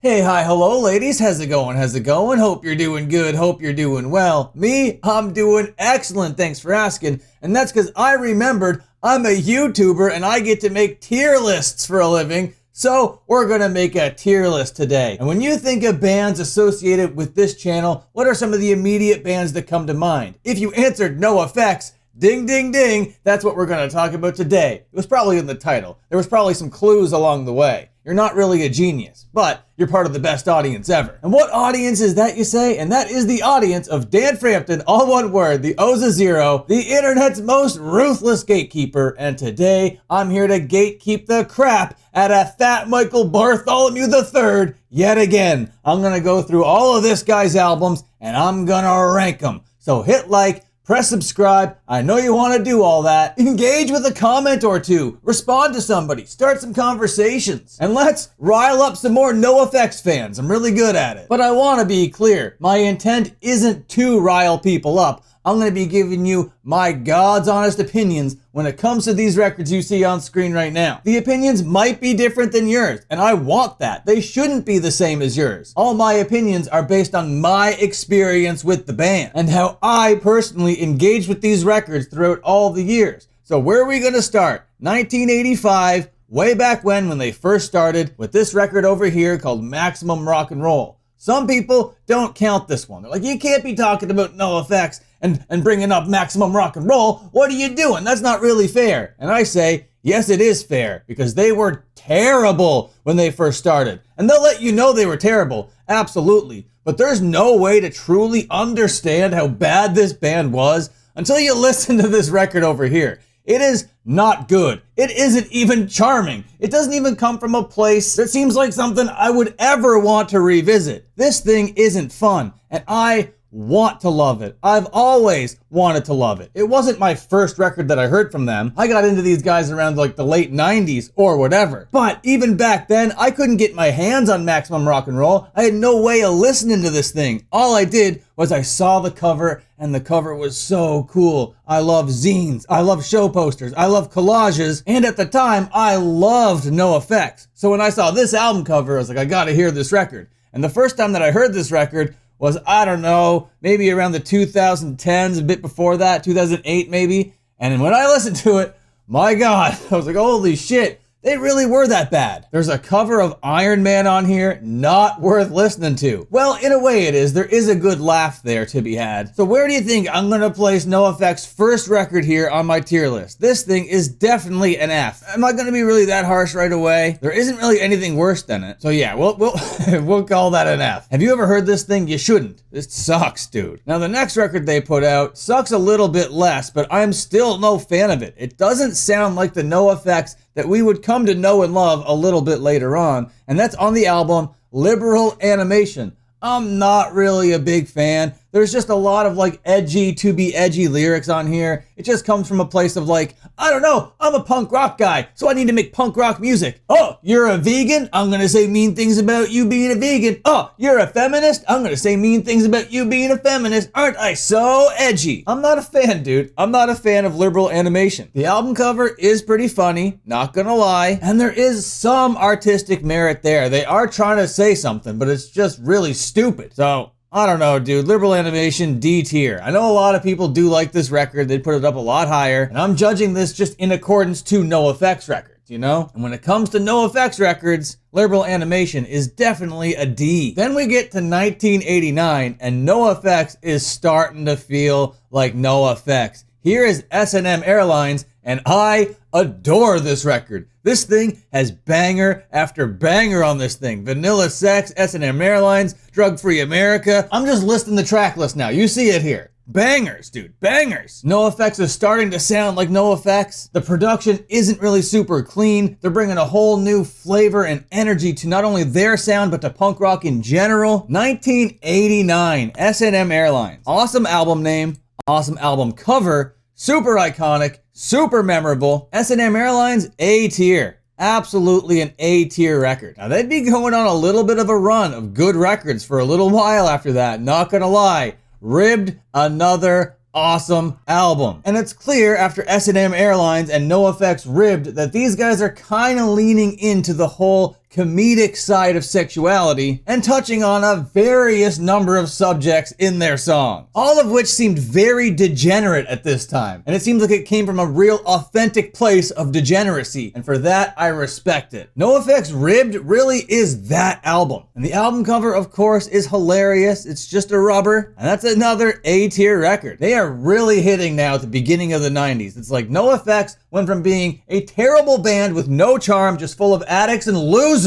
Hey, hi, hello, ladies. How's it going? How's it going? Hope you're doing good. Hope you're doing well. Me, I'm doing excellent. Thanks for asking. And that's because I remembered I'm a YouTuber and I get to make tier lists for a living. So we're going to make a tier list today. And when you think of bands associated with this channel, what are some of the immediate bands that come to mind? If you answered NOFX, ding, ding, ding, that's what we're going to talk about today. It was probably in the title. There was probably some clues along the way. You're not really a genius, but you're part of the best audience ever. And what audience is that, you say? And that is the audience of Dan Frampton, all one word, the O's a Zero, the internet's most ruthless gatekeeper. And today, I'm here to gatekeep the crap out of Fat Michael Bartholomew III yet again. I'm gonna go through all of this guy's albums, and I'm gonna rank them. So hit like, press subscribe. I know you want to do all that. Engage with a comment or two. Respond to somebody. Start some conversations. And let's rile up some more NOFX fans. I'm really good at it. But I want to be clear. My intent isn't to rile people up. I'm going to be giving you my God's honest opinions when it comes to these records you see on screen right now. The opinions might be different than yours, and I want that. They shouldn't be the same as yours. All my opinions are based on my experience with the band and how I personally engaged with these records throughout all the years. So where are we going to start? 1985, way back when they first started with this record over here called Maximum Rock and Roll. Some people don't count this one. They're like, you can't be talking about NOFX and bringing up Maximum Rock and Roll. What are you doing? That's not really fair. And I say, yes, it is fair, because they were terrible when they first started. And they'll let you know they were terrible, absolutely. But there's no way to truly understand how bad this band was until you listen to this record over here. It is not good. It isn't even charming. It doesn't even come from a place that seems like something I would ever want to revisit. This thing isn't fun, and I want to love it. I've always wanted to love it. It wasn't my first record that I heard from them. I got into these guys around like the late 90s or whatever. But even back then, I couldn't get my hands on Maximum Rock and Roll. I had no way of listening to this thing. All I did was I saw the cover, and the cover was so cool. I love zines. I love show posters. I love collages. And at the time, I loved NOFX. So when I saw this album cover, I was like, I gotta hear this record. And the first time that I heard this record was, I don't know, maybe around the 2010s, a bit before that, 2008 maybe. And when I listened to it, my God, I was like, holy shit, they really were that bad. There's a cover of Iron Man on here, not worth listening to. Well, in a way it is. There is a good laugh there to be had. So where do you think I'm gonna place NOFX's first record here on my tier list? This thing is definitely an F. Am I gonna be really that harsh right away? There isn't really anything worse than it. So yeah, we'll we'll call that an F. Have you ever heard this thing? You shouldn't. This sucks, dude. Now the next record they put out sucks a little bit less, but I'm still no fan of it. It doesn't sound like the NOFX that we would come to know and love a little bit later on, and that's on the album Liberal Animation. I'm not really a big fan. There's just a lot of like edgy to be edgy lyrics on here. It just comes from a place of like, I don't know, I'm a punk rock guy, so I need to make punk rock music. Oh, you're a vegan? I'm gonna say mean things about you being a vegan. Oh, you're a feminist? I'm gonna say mean things about you being a feminist. Aren't I so edgy? I'm not a fan, dude. I'm not a fan of Liberal Animation. The album cover is pretty funny, not gonna lie, and there is some artistic merit there. They are trying to say something, but it's just really stupid. So I don't know, dude. Liberal Animation, D tier. I know a lot of people do like this record. They'd put it up a lot higher. And I'm judging this just in accordance to NOFX records, you know? And when it comes to NOFX records, Liberal Animation is definitely a D. Then we get to 1989, and NOFX is starting to feel like NOFX. Here is S&M Airlines, and I adore this record. This thing has banger after banger on this thing. Vanilla Sex, S&M Airlines, Drug Free America. I'm just listing the track list now. You see it here. Bangers, dude, bangers. NOFX is starting to sound like NOFX. The production isn't really super clean. They're bringing a whole new flavor and energy to not only their sound, but to punk rock in general. 1989, S&M Airlines. Awesome album name, awesome album cover, super iconic, super memorable. S&M Airlines, A tier. Absolutely an A tier record. Now they'd be going on a little bit of a run of good records for a little while after that, not gonna lie. Ribbed, another awesome album. And it's clear after S&M Airlines and NOFX Ribbed that these guys are kind of leaning into the whole comedic side of sexuality and touching on a various number of subjects in their songs, all of which seemed very degenerate at this time. And it seems like it came from a real authentic place of degeneracy, and for that I respect it. NOFX Ribbed really is that album. And the album cover, of course, is hilarious. It's just a rubber, and that's another A-tier record. They are really hitting now at the beginning of the 90s. It's like NOFX went from being a terrible band with no charm, just full of addicts and losers,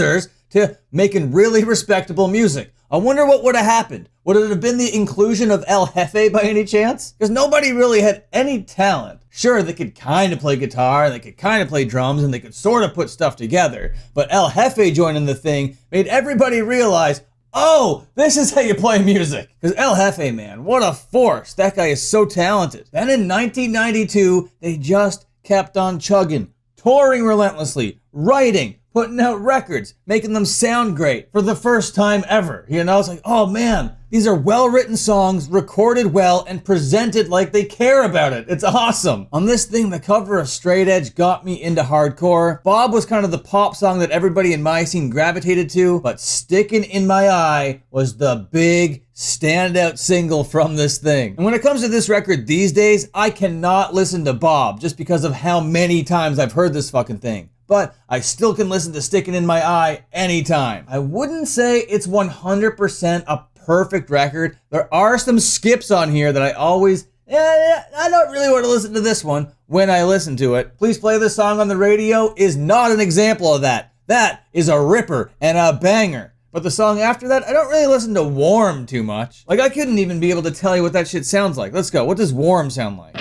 to making really respectable music. I wonder what would have happened. Would it have been the inclusion of El Jefe by any chance? Because nobody really had any talent. Sure, they could kind of play guitar, they could kind of play drums, and they could sort of put stuff together. But El Jefe joining the thing made everybody realize, oh, this is how you play music. Because El Jefe, man, what a force. That guy is so talented. Then in 1992, they just kept on chugging, touring relentlessly, writing, putting out records, making them sound great for the first time ever. You know, it's like, oh man, these are well-written songs, recorded well, and presented like they care about it. It's awesome. On this thing, the cover of Straight Edge got me into hardcore. Bob was kind of the pop song that everybody in my scene gravitated to, but Stickin' in My Eye was the big standout single from this thing. And when it comes to this record these days, I cannot listen to Bob just because of how many times I've heard this fucking thing. But I still can listen to Stickin' in My Eye anytime. I wouldn't say it's 100% a perfect record. There are some skips on here that I always, I don't really want to listen to this one when I listen to it. Please Play This Song on the Radio is not an example of that. That is a ripper and a banger. But the song after that, I don't really listen to Warm too much. Like, I couldn't even be able to tell you what that shit sounds like. Let's go. What does Warm sound like?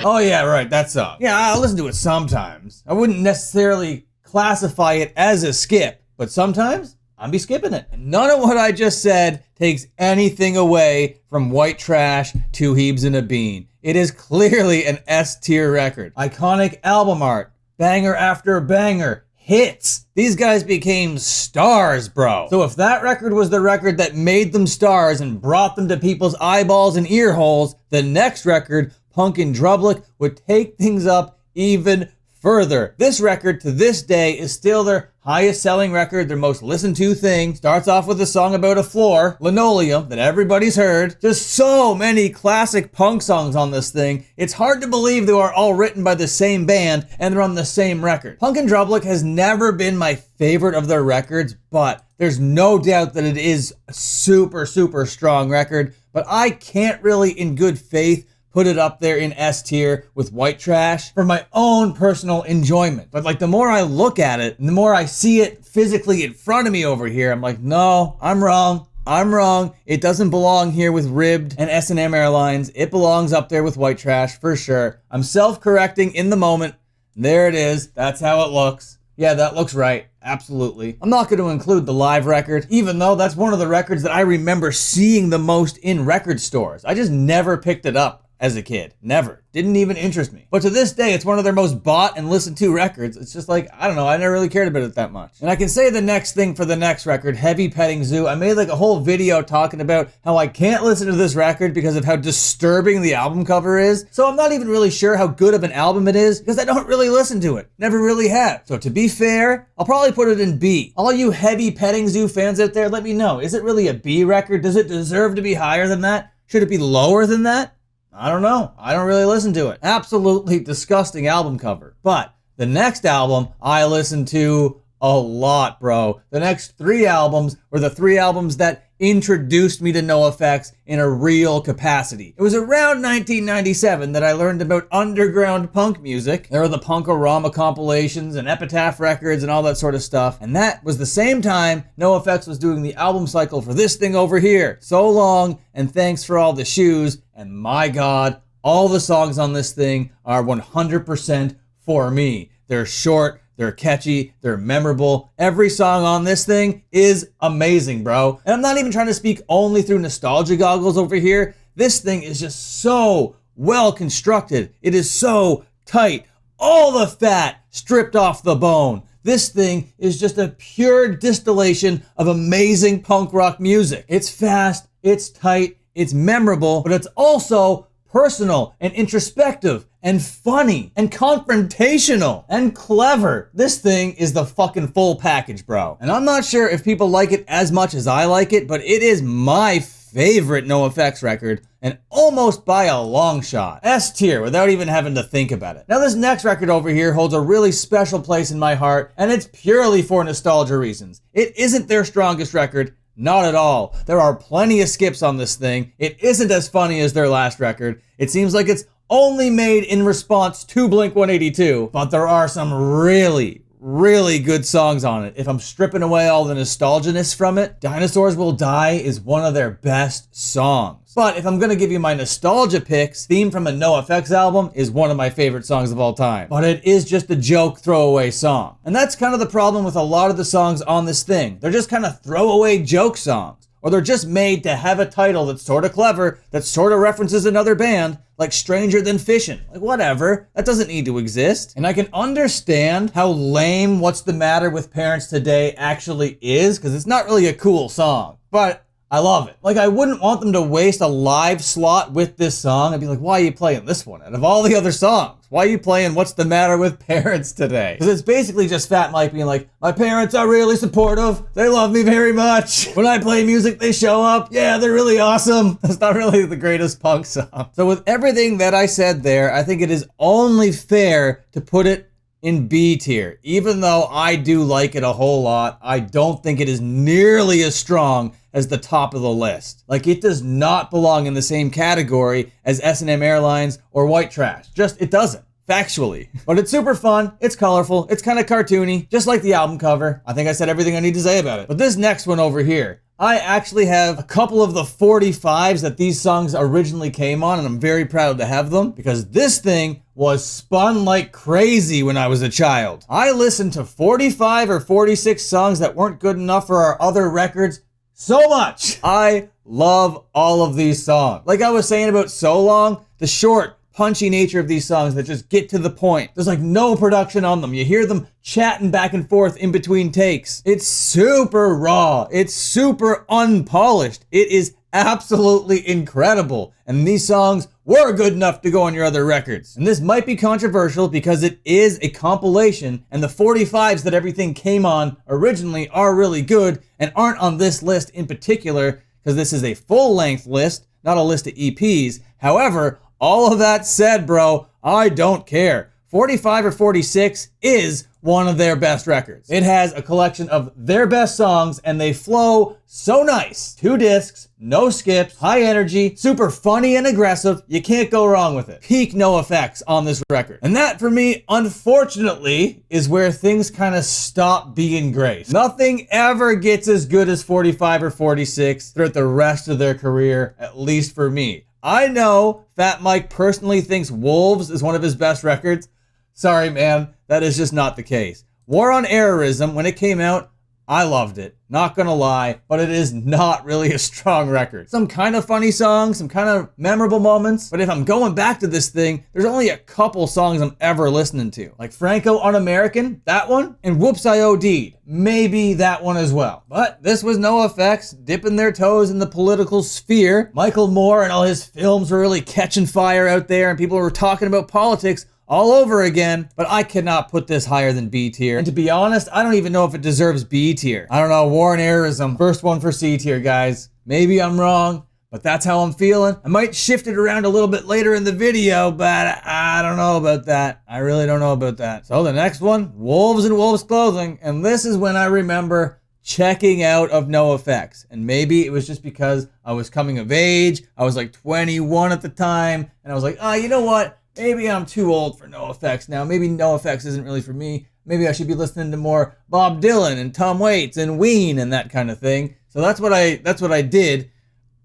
Oh yeah, right, that song. Yeah, I'll listen to it sometimes. I wouldn't necessarily classify it as a skip, but sometimes I'll be skipping it. And none of what I just said takes anything away from White Trash, Two Hebes and a Bean. It is clearly an S-tier record. Iconic album art, banger after banger, hits. These guys became stars, bro. So if that record was the record that made them stars and brought them to people's eyeballs and ear holes, the next record, Punkin' Drublic, would take things up even further. This record to this day is still their highest selling record, their most listened to thing. Starts off with a song about a floor, Linoleum, that everybody's heard. Just so many classic punk songs on this thing. It's hard to believe they are all written by the same band and they're on the same record. Punkin' Drublic has never been my favorite of their records, but there's no doubt that it is a super, super strong record. But I can't really, in good faith, put it up there in S tier with White Trash for my own personal enjoyment. But like, the more I look at it and the more I see it physically in front of me over here, I'm like, no, I'm wrong. I'm wrong. It doesn't belong here with Ribbed and S&M Airlines. It belongs up there with White Trash for sure. I'm self-correcting in the moment. There it is. That's how it looks. Yeah, that looks right. Absolutely. I'm not going to include the live record, even though that's one of the records that I remember seeing the most in record stores. I just never picked it up as a kid. Never. Didn't even interest me. But to this day, it's one of their most bought and listened to records. It's just like, I don't know, I never really cared about it that much. And I can say the next thing for the next record, Heavy Petting Zoo. I made like a whole video talking about how I can't listen to this record because of how disturbing the album cover is. So I'm not even really sure how good of an album it is because I don't really listen to it. Never really have. So to be fair, I'll probably put it in B. All you Heavy Petting Zoo fans out there, let me know. Is it really a B record? Does it deserve to be higher than that? Should it be lower than that? I don't know. I don't really listen to it. Absolutely disgusting album cover. But the next album I listened to a lot, bro. The next 3 albums were the 3 albums that introduced me to NOFX in a real capacity. It was around 1997 that I learned about underground punk music. There were the Punk-O-Rama compilations and Epitaph records and all that sort of stuff. And that was the same time NOFX was doing the album cycle for this thing over here. So Long and Thanks for All the Shoes. And my God, all the songs on this thing are 100% for me. They're short, they're catchy, they're memorable. Every song on this thing is amazing, bro. And I'm not even trying to speak only through nostalgia goggles over here. This thing is just so well constructed. It is so tight. All the fat stripped off the bone. This thing is just a pure distillation of amazing punk rock music. It's fast, it's tight, it's memorable, but it's also personal and introspective and funny and confrontational and clever. This thing is the fucking full package, bro. And I'm not sure if people like it as much as I like it, but it is my favorite NOFX record, and almost by a long shot. S tier without even having to think about it. Now this next record over here holds a really special place in my heart, and it's purely for nostalgia reasons. It isn't their strongest record, not at all. There are plenty of skips on this thing. It isn't as funny as their last record. It seems like it's only made in response to Blink-182, but there are some really good songs on it. If I'm stripping away all the nostalgia-ness from it, Dinosaurs Will Die is one of their best songs. But if I'm gonna give you my nostalgia picks, Theme from a NOFX album is one of my favorite songs of all time. But it is just a joke throwaway song. And that's kind of the problem with a lot of the songs on this thing. They're just kind of throwaway joke songs. Or they're just made to have a title that's sort of clever, that sort of references another band, like Stranger Than Fishin'. Like whatever, that doesn't need to exist. And I can understand how lame What's the Matter with Parents Today actually is, because it's not really a cool song. But I love it. Like I wouldn't want them to waste a live slot with this song. I'd be like, why are you playing this one out of all the other songs? Why are you playing What's the Matter with Parents Today? Because it's basically just Fat Mike being like, my parents are really supportive. They love me very much. When I play music, they show up. Yeah, they're really awesome. That's not really the greatest punk song. So with everything that I said there, I think it is only fair to put it in B tier. Even though I do like it a whole lot, I don't think it is nearly as strong as the top of the list. Like it does not belong in the same category as S&M Airlines or White Trash. Just, it doesn't. Factually. But it's super fun, it's colorful, it's kind of cartoony, just like the album cover. I think I said everything I need to say about it. But this next one over here, I actually have a couple of the 45s that these songs originally came on, and I'm very proud to have them because this thing was spun like crazy when I was a child. I listened to 45 or 46 songs that weren't good enough for our other records so much. I love all of these songs. Like I was saying about So Long, the short, punchy nature of these songs that just get to the point. There's like no production on them. You hear them chatting back and forth in between takes. It's super raw. It's super unpolished. It is absolutely incredible. And these songs were good enough to go on your other records. And this might be controversial because it is a compilation, and the 45s that everything came on originally are really good and aren't on this list in particular because this is a full-length list, not a list of EPs. However, all of that said, bro, I don't care. 45 or 46 is one of their best records. It has a collection of their best songs and they flow so nice. 2 discs, no skips, high energy, super funny and aggressive. You can't go wrong with it. Peak NOFX on this record. And that for me, unfortunately, is where things kind of stop being great. Nothing ever gets as good as 45 or 46 throughout the rest of their career, at least for me. I know Fat Mike personally thinks Wolves is one of his best records. Sorry, man, that is just not the case. War on Errorism, when it came out, I loved it. Not gonna lie, but it is not really a strong record. Some kind of funny songs, some kind of memorable moments, but if I'm going back to this thing, there's only a couple songs I'm ever listening to. Like Franco Un-American, that one, and Whoops I OD'd, maybe that one as well. But this was NOFX dipping their toes in the political sphere. Michael Moore and all his films were really catching fire out there, and people were talking about politics all over again, but I cannot put this higher than B tier. And to be honest, I don't even know if it deserves B tier. I don't know, War and Errorism, first one for C tier, guys. Maybe I'm wrong, but that's how I'm feeling. I might shift it around a little bit later in the video, but I don't know about that. I really don't know about that. So the next one, Wolves in Wolves Clothing, and this is when I remember checking out of NOFX. And maybe it was just because I was coming of age, I was like 21 at the time, and I was like, oh, you know what? Maybe I'm too old for NOFX now. Maybe NOFX isn't really for me. Maybe I should be listening to more Bob Dylan and Tom Waits and Ween and that kind of thing. So that's what I did.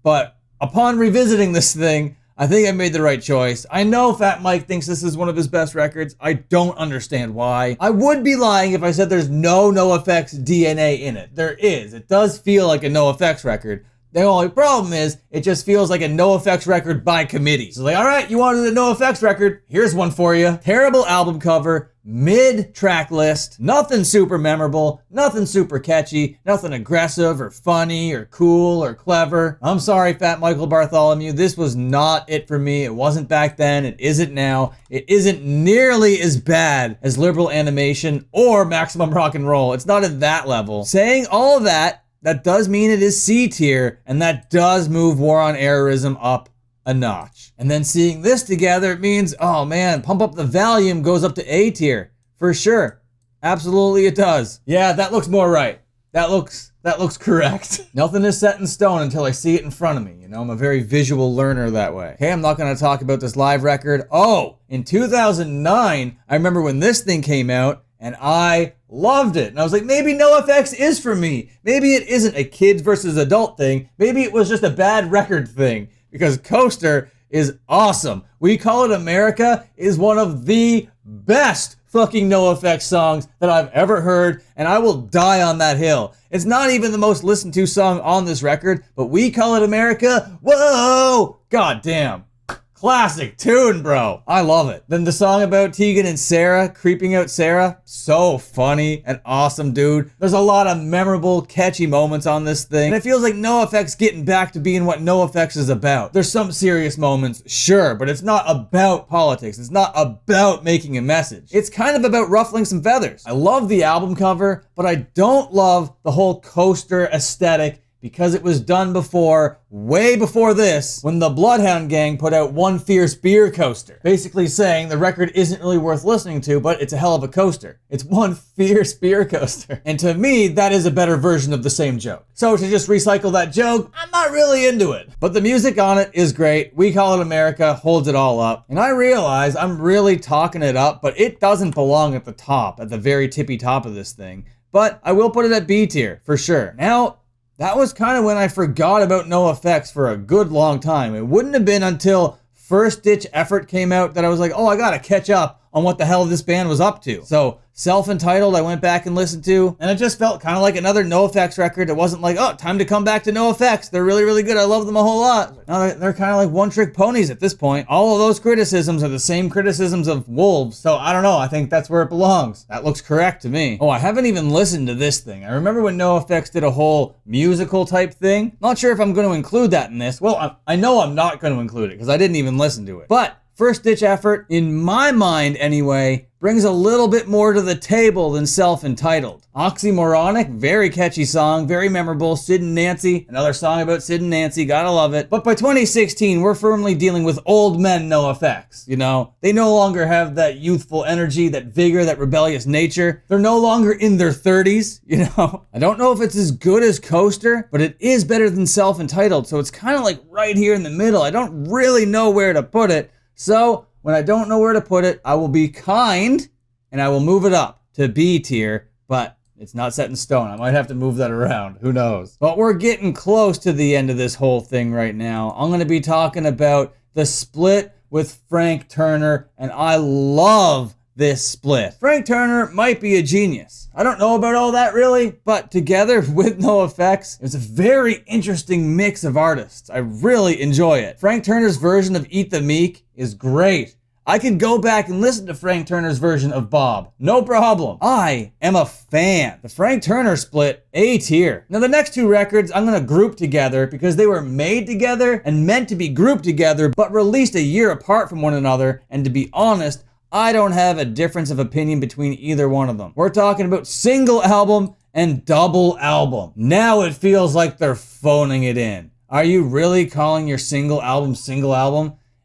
But upon revisiting this thing, I think I made the right choice. I know Fat Mike thinks this is one of his best records. I don't understand why. I would be lying if I said there's no NOFX DNA in it. There is. It does feel like a NOFX record. The only problem is, it just feels like a NOFX record by committee. So like, all right, you wanted a NOFX record, here's one for you. Terrible album cover, mid track list, nothing super memorable, nothing super catchy, nothing aggressive or funny or cool or clever. I'm sorry, Fat Michael Bartholomew, this was not it for me. It wasn't back then, it isn't now. It isn't nearly as bad as Liberal Animation or Maximum Rock and Roll. It's not at that level. Saying all of that, that does mean it is C tier, and that does move War on Errorism up a notch. And then seeing this together, it means, oh man, Pump Up the Volume goes up to A tier, for sure. Absolutely it does. Yeah, that looks more right. That looks correct. Nothing is set in stone until I see it in front of me. You know, I'm a very visual learner that way. Okay, I'm not gonna talk about this live record. Oh, in 2009, I remember when this thing came out, and I loved it. And I was like, maybe NOFX is for me. Maybe it isn't a kids versus adult thing. Maybe it was just a bad record thing. Because Coaster is awesome. We Call It America is one of the best fucking NOFX songs that I've ever heard, and I will die on that hill. It's not even the most listened to song on this record, but We Call It America, whoa! God damn. Classic tune, bro. I love it. Then the song about Tegan and Sarah, Creeping Out Sarah, so funny and awesome, dude. There's a lot of memorable, catchy moments on this thing. And it feels like NOFX getting back to being what NOFX is about. There's some serious moments, sure, but it's not about politics. It's not about making a message. It's kind of about ruffling some feathers. I love the album cover, but I don't love the whole Coaster aesthetic because it was done before, way before this, when the Bloodhound Gang put out One Fierce Beer Coaster. Basically saying the record isn't really worth listening to, but it's a hell of a coaster. It's One Fierce Beer Coaster. And to me, that is a better version of the same joke. So to just recycle that joke, I'm not really into it. But the music on it is great. We Call It America holds it all up. And I realize I'm really talking it up, but it doesn't belong at the top, at the very tippy top of this thing. But I will put it at B tier, for sure. Now, that was kind of when I forgot about NOFX for a good long time. It wouldn't have been until First Ditch Effort came out that I was like, oh, I gotta catch up on what the hell this band was up to. So Self-Entitled I went back and listened to, and it just felt kind of like another NOFX record. It wasn't like, oh, time to come back to NOFX. They're really, really good. I love them a whole lot. Now they're kind of like one-trick ponies at this point. All of those criticisms are the same criticisms of Wolves, so I don't know. I think that's where it belongs. That looks correct to me. Oh, I haven't even listened to this thing. I remember when NOFX did a whole musical type thing. Not sure if I'm going to include that in this. Well, I know I'm not going to include it because I didn't even listen to it. But First Ditch Effort, in my mind anyway, brings a little bit more to the table than Self-Entitled. Oxymoronic, very catchy song, very memorable. Sid and Nancy, another song about Sid and Nancy, gotta love it. But by 2016, we're firmly dealing with old men NOFX, you know? They no longer have that youthful energy, that vigor, that rebellious nature. They're no longer in their 30s, you know? I don't know if it's as good as Coaster, but it is better than Self-Entitled, so it's kind of like right here in the middle. I don't really know where to put it. So, when I don't know where to put it, I will be kind and I will move it up to B tier, but it's not set in stone. I might have to move that around. Who knows? But we're getting close to the end of this whole thing right now. I'm going to be talking about the split with Frank Turner, and I love this split. Frank Turner might be a genius. I don't know about all that really, but together with NOFX, it's a very interesting mix of artists. I really enjoy it. Frank Turner's version of Eat the Meek is great. I can go back and listen to Frank Turner's version of Bob. No problem. I am a fan. The Frank Turner split, A tier. Now the next two records I'm gonna group together because they were made together and meant to be grouped together, but released a year apart from one another, and to be honest, I don't have a difference of opinion between either one of them. We're talking about single album and double album. Now it feels like they're phoning it in. Are you really calling your single album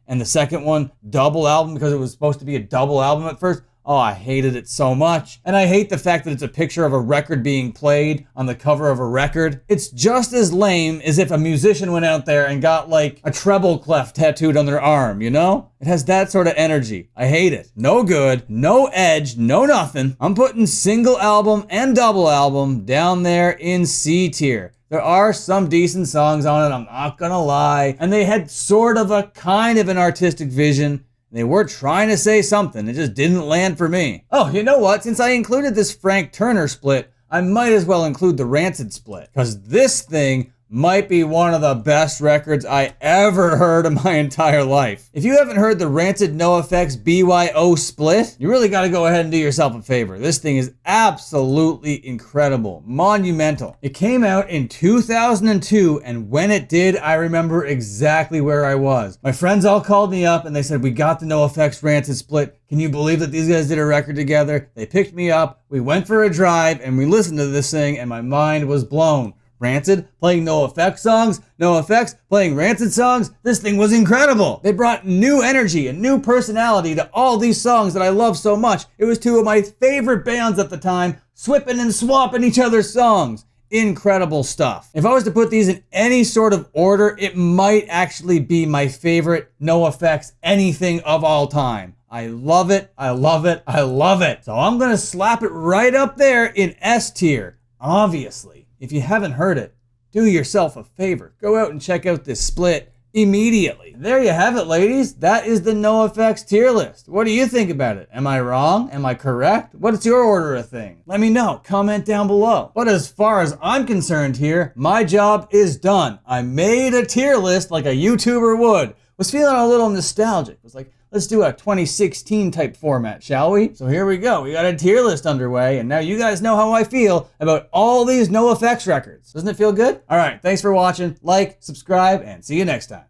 and the second one double album because it was supposed to be a double album at first? Oh, I hated it so much. And I hate the fact that it's a picture of a record being played on the cover of a record. It's just as lame as if a musician went out there and got like a treble clef tattooed on their arm, you know? It has that sort of energy. I hate it. No good, no edge, no nothing. I'm putting single album and double album down there in C tier. There are some decent songs on it, I'm not gonna lie. And they had sort of a kind of an artistic vision. They were trying to say something, it just didn't land for me. Oh, you know what? Since I included this Frank Turner split, I might as well include the Rancid split, because this thing might be one of the best records I ever heard in my entire life. If you haven't heard the Rancid NOFX BYO split, you really gotta go ahead and do yourself a favor. This thing is absolutely incredible, monumental. It came out in 2002, and when it did, I remember exactly where I was. My friends all called me up and they said, we got the NOFX Rancid split. Can you believe that these guys did a record together? They picked me up, we went for a drive, and we listened to this thing, and my mind was blown. Rancid playing NOFX songs, NOFX playing Rancid songs. This thing was incredible. They brought new energy and new personality to all these songs that I love so much. It was two of my favorite bands at the time, swipping and swapping each other's songs. Incredible stuff. If I was to put these in any sort of order, it might actually be my favorite NOFX anything of all time. I love it, I love it, I love it. So I'm gonna slap it right up there in S tier. Obviously, if you haven't heard it, do yourself a favor. Go out and check out this split immediately. There you have it, ladies. That is the NOFX tier list. What do you think about it? Am I wrong? Am I correct? What's your order of things? Let me know. Comment down below. But as far as I'm concerned here, my job is done. I made a tier list like a YouTuber would. Was feeling a little nostalgic. Was like, let's do a 2016 type format, shall we? So here we go. We got a tier list underway, and now you guys know how I feel about all these NOFX records. Doesn't it feel good? All right, thanks for watching. Like, subscribe, and see you next time.